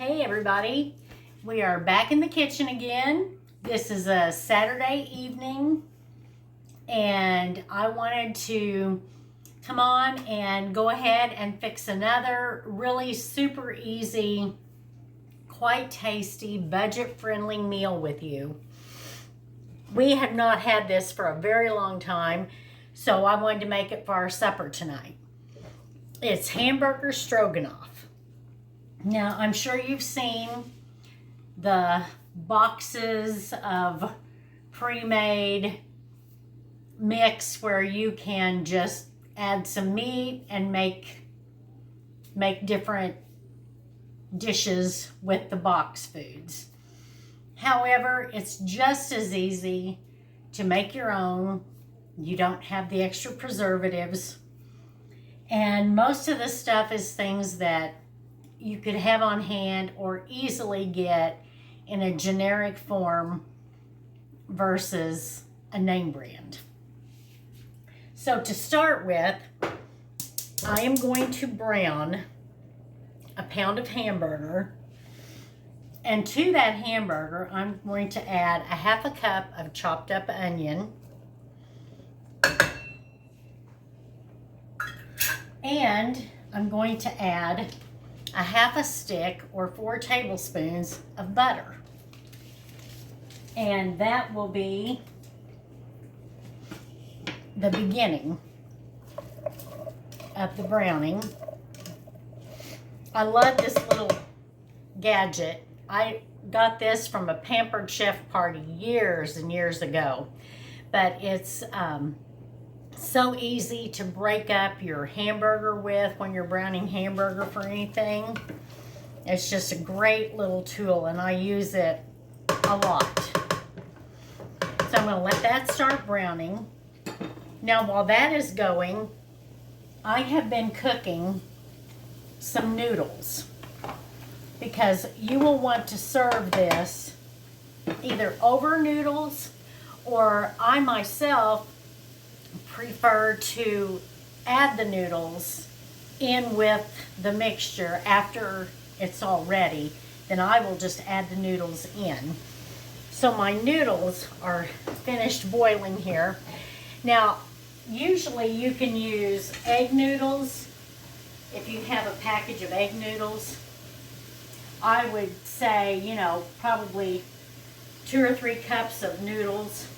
Hey everybody, we are back in the kitchen again. This is a Saturday evening and I wanted to come on and go ahead and fix another really super easy, quite tasty, budget-friendly meal with you. We have not had this for a very long time, so I wanted to make it for our supper tonight. It's Hamburger Stroganoff. Now, I'm sure you've seen the boxes of pre-made mix where you can just add some meat and make different dishes with the box foods. However, it's just as easy to make your own. You don't have the extra preservatives. And most of the stuff is things that you could have on hand or easily get in a generic form versus a name brand. So to start with, I am going to brown a pound of hamburger, and to that hamburger I'm going to add a half a cup of chopped up onion and I'm going to add a half a stick or 4 tablespoons of butter. And that will be the beginning of the browning. I love this little gadget. I got this from a Pampered Chef party years and years ago, but it's so easy to break up your hamburger with when you're browning hamburger for anything. It's just a great little tool and I use it a lot. So I'm going to let that start browning. Now while that is going, I have been cooking some noodles because you will want to serve this either over noodles, or I myself prefer to add the noodles in with the mixture after it's all ready. Then I will just add the noodles in. So my noodles are finished boiling here. Now, usually you can use egg noodles if you have a package of egg noodles. I would say, you know, probably 2 or 3 cups of noodles.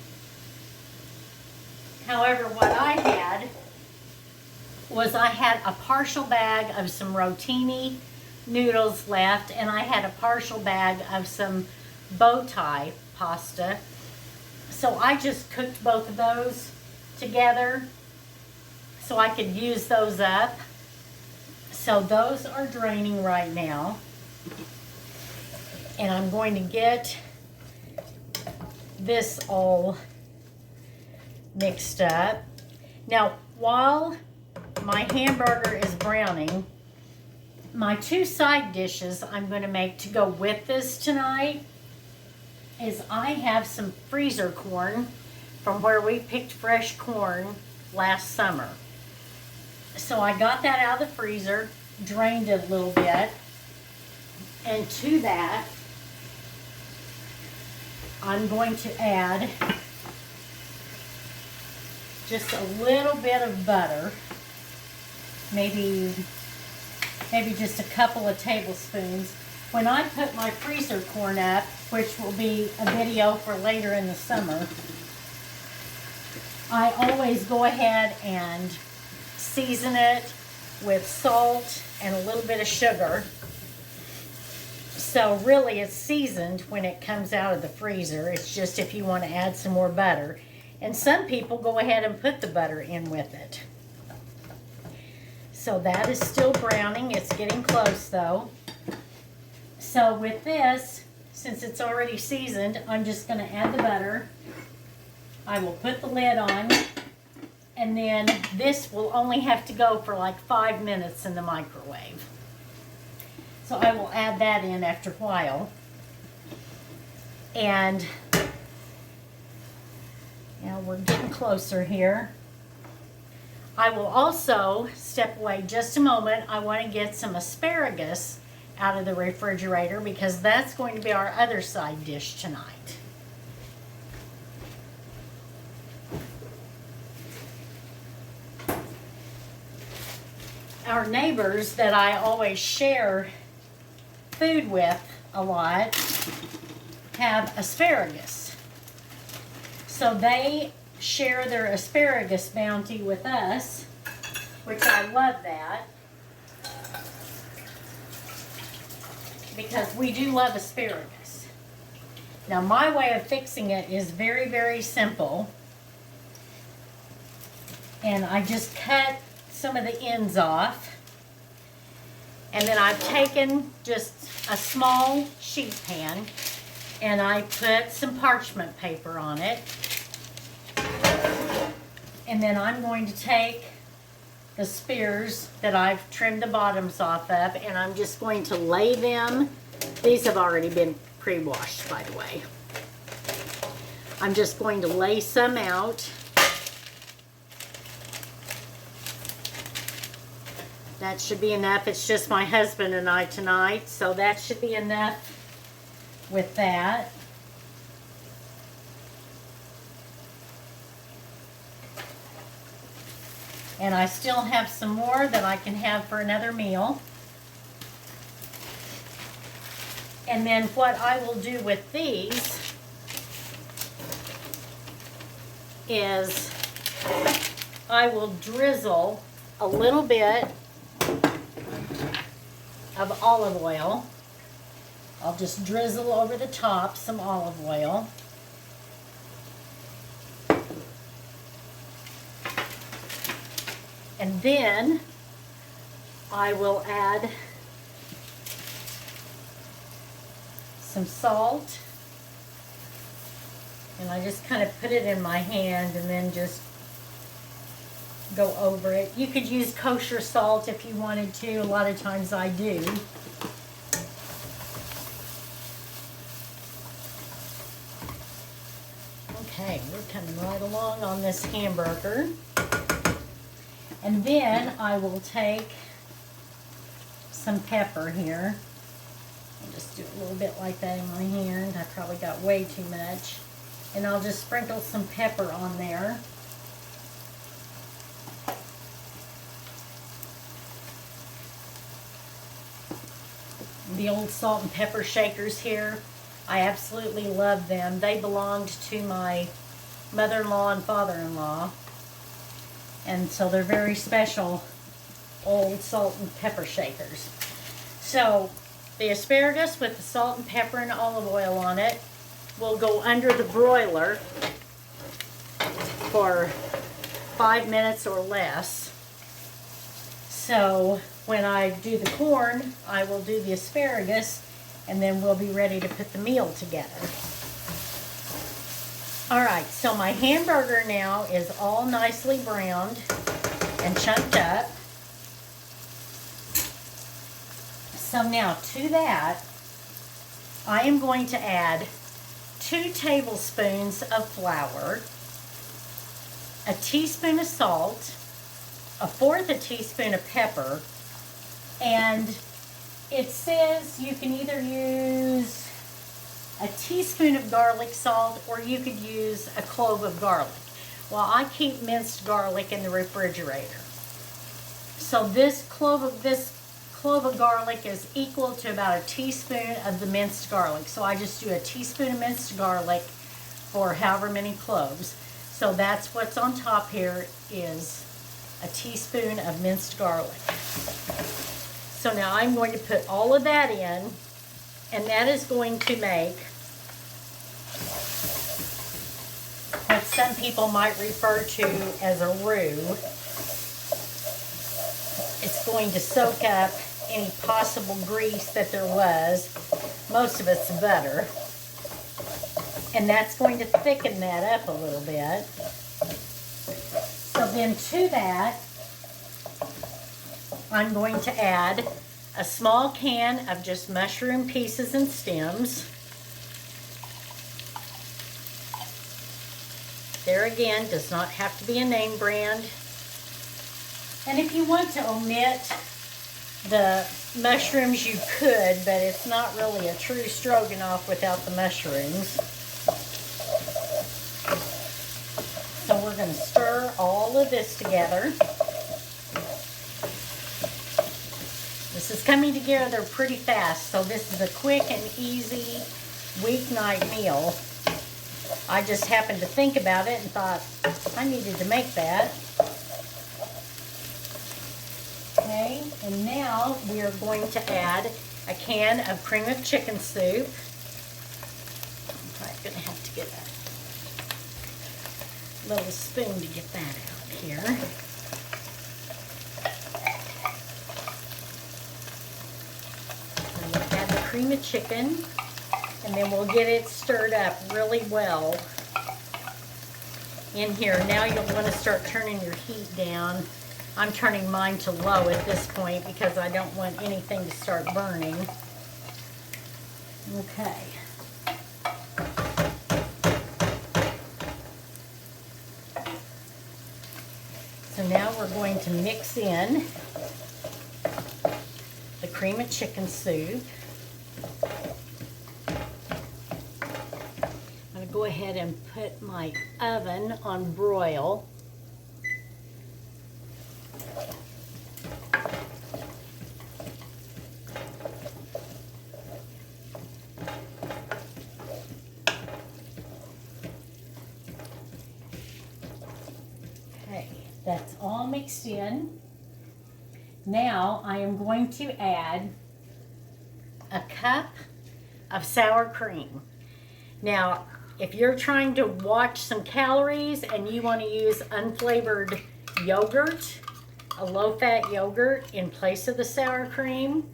However, what I had was I had a partial bag of some rotini noodles left, and I had a partial bag of some bow tie pasta. So I just cooked both of those together so I could use those up. So those are draining right now. And I'm going to get this all mixed up. Now, while my hamburger is browning, my 2 side dishes I'm going to make to go with this tonight is I have some freezer corn from where we picked fresh corn last summer. So I got that out of the freezer, drained it a little bit, and to that I'm going to add just a little bit of butter, maybe just a couple of tablespoons. When I put my freezer corn up, which will be a video for later in the summer, I always go ahead and season it with salt and a little bit of sugar. So really it's seasoned when it comes out of the freezer. It's just if you want to add some more butter. And some people go ahead and put the butter in with it. So that is still browning. It's getting close though. So with this, since it's already seasoned, I'm just going to add the butter. I will put the lid on, and then this will only have to go for like 5 minutes in the microwave. So I will add that in after a while. And now we're getting closer here. I will also step away just a moment. I want to get some asparagus out of the refrigerator because that's going to be our other side dish tonight. Our neighbors that I always share food with a lot have asparagus. So they share their asparagus bounty with us, which I love that, because we do love asparagus. Now my way of fixing it is very, very simple. And I just cut some of the ends off. And then I've taken just a small sheet pan and I put some parchment paper on it. And then I'm going to take the spears that I've trimmed the bottoms off of, and I'm just going to lay them. These have already been pre-washed, by the way. I'm just going to lay some out. That should be enough. It's just my husband and I tonight, so that should be enough with that. And I still have some more that I can have for another meal. And then what I will do with these is I will drizzle a little bit of olive oil. I'll just drizzle over the top some olive oil. And then I will add some salt. And I just kind of put it in my hand and then just go over it. You could use kosher salt if you wanted to. A lot of times I do. Okay, we're coming right along on this hamburger. And then I will take some pepper here. I'll just do a little bit like that in my hand. I probably got way too much. And I'll just sprinkle some pepper on there. The old salt and pepper shakers here, I absolutely love them. They belonged to my mother-in-law and father-in-law. And so they're very special old salt and pepper shakers. So the asparagus with the salt and pepper and olive oil on it will go under the broiler for 5 minutes or less. So when I do the corn, I will do the asparagus, and then we'll be ready to put the meal together. Alright, so my hamburger now is all nicely browned and chunked up. So now to that, I am going to add 2 tablespoons of flour, a teaspoon of salt, a 1/4 teaspoon of pepper, and it says you can either use a teaspoon of garlic salt or you could use a clove of garlic. Well, I keep minced garlic in the refrigerator. So this clove of garlic is equal to about a teaspoon of the minced garlic. So I just do a teaspoon of minced garlic for however many cloves. So that's what's on top here is a teaspoon of minced garlic. So now I'm going to put all of that in, and that is going to make what some people might refer to as a roux. It's going to soak up any possible grease that there was. Most of it's butter. And that's going to thicken that up a little bit. So then to that, I'm going to add a small can of just mushroom pieces and stems. There again, does not have to be a name brand. And if you want to omit the mushrooms you could, but it's not really a true stroganoff without the mushrooms. So we're going to stir all of this together. This is coming together pretty fast, so this is a quick and easy weeknight meal. I just happened to think about it and thought I needed to make that. Okay, and now we are going to add a can of cream of chicken soup. I'm going to have to get a little spoon to get that out here. I'm going to add the cream of chicken, and then we'll get it stirred up really well in here. Now you'll want to start turning your heat down. I'm turning mine to low at this point because I don't want anything to start burning. Okay. So now we're going to mix in the cream of chicken soup. I'm going to go ahead and put my oven on broil. Okay, that's all mixed in. Now I am going to add a cup of sour cream. Now, if you're trying to watch some calories and you want to use unflavored yogurt, a low-fat yogurt in place of the sour cream,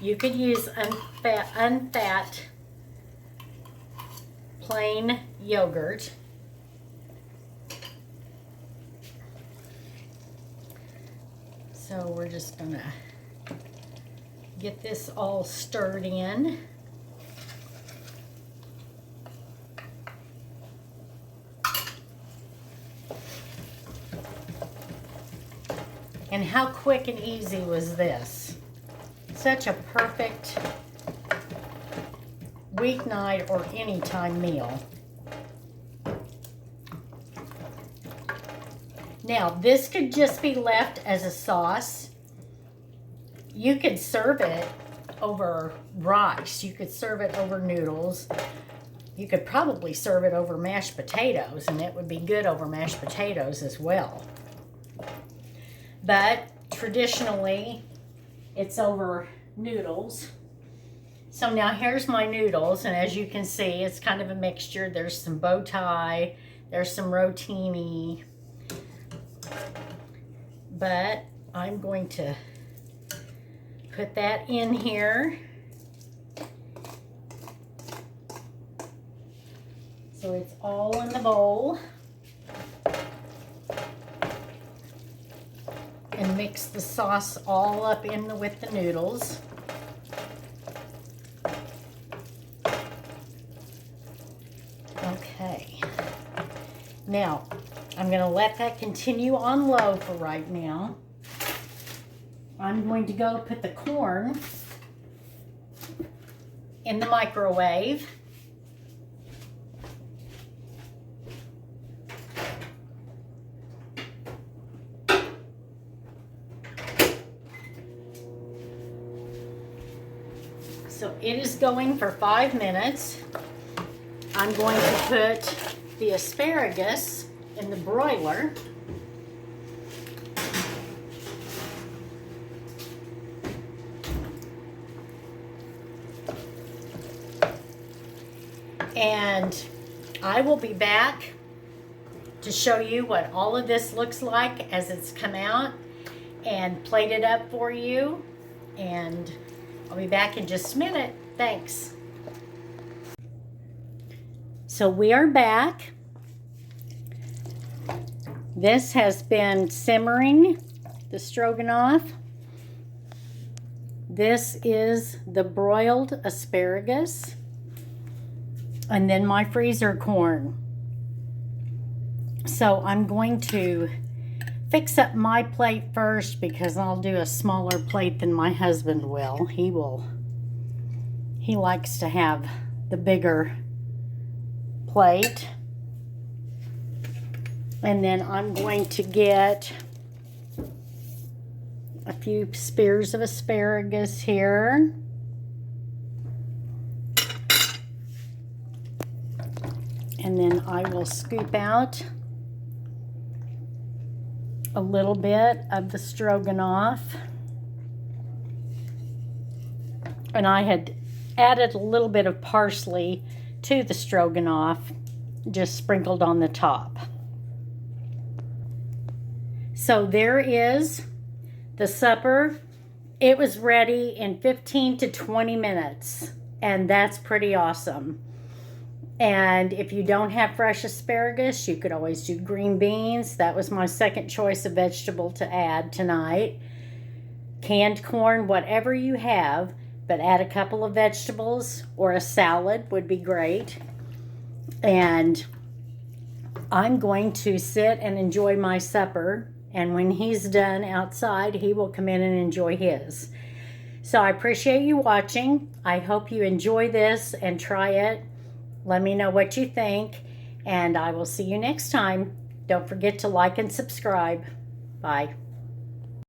you could use unfat plain yogurt. So we're just gonna get this all stirred in. And how quick and easy was this? Such a perfect weeknight or anytime meal. Now, this could just be left as a sauce. You could serve it over rice. You could serve it over noodles. You could probably serve it over mashed potatoes, and it would be good over mashed potatoes as well. But traditionally, it's over noodles. So now here's my noodles, and as you can see, it's kind of a mixture. There's some bow tie, there's some rotini, but I'm going to put that in here. So it's all in the bowl. And mix the sauce all up in with the noodles. Okay. Now, I'm going to let that continue on low for right now. I'm going to go put the corn in the microwave. So it is going for 5 minutes. I'm going to put the asparagus in the broiler. And I will be back to show you what all of this looks like as it's come out and plate it up for you. And I'll be back in just a minute. Thanks. So we are back. This has been simmering, the stroganoff. This is the broiled asparagus. And then my freezer corn. So I'm going to fix up my plate first because I'll do a smaller plate than my husband will. He likes to have the bigger plate. And then I'm going to get a few spears of asparagus here. And then I will scoop out a little bit of the stroganoff. And I had added a little bit of parsley to the stroganoff, just sprinkled on the top. So there is the supper. It was ready in 15 to 20 minutes, and that's pretty awesome. And if you don't have fresh asparagus, you could always do green beans. That was my second choice of vegetable to add tonight. Canned corn, whatever you have, but add a couple of vegetables or a salad would be great. And I'm going to sit and enjoy my supper. And when he's done outside, he will come in and enjoy his. So I appreciate you watching. I hope you enjoy this and try it. Let me know what you think, and I will see you next time. Don't forget to like and subscribe. Bye.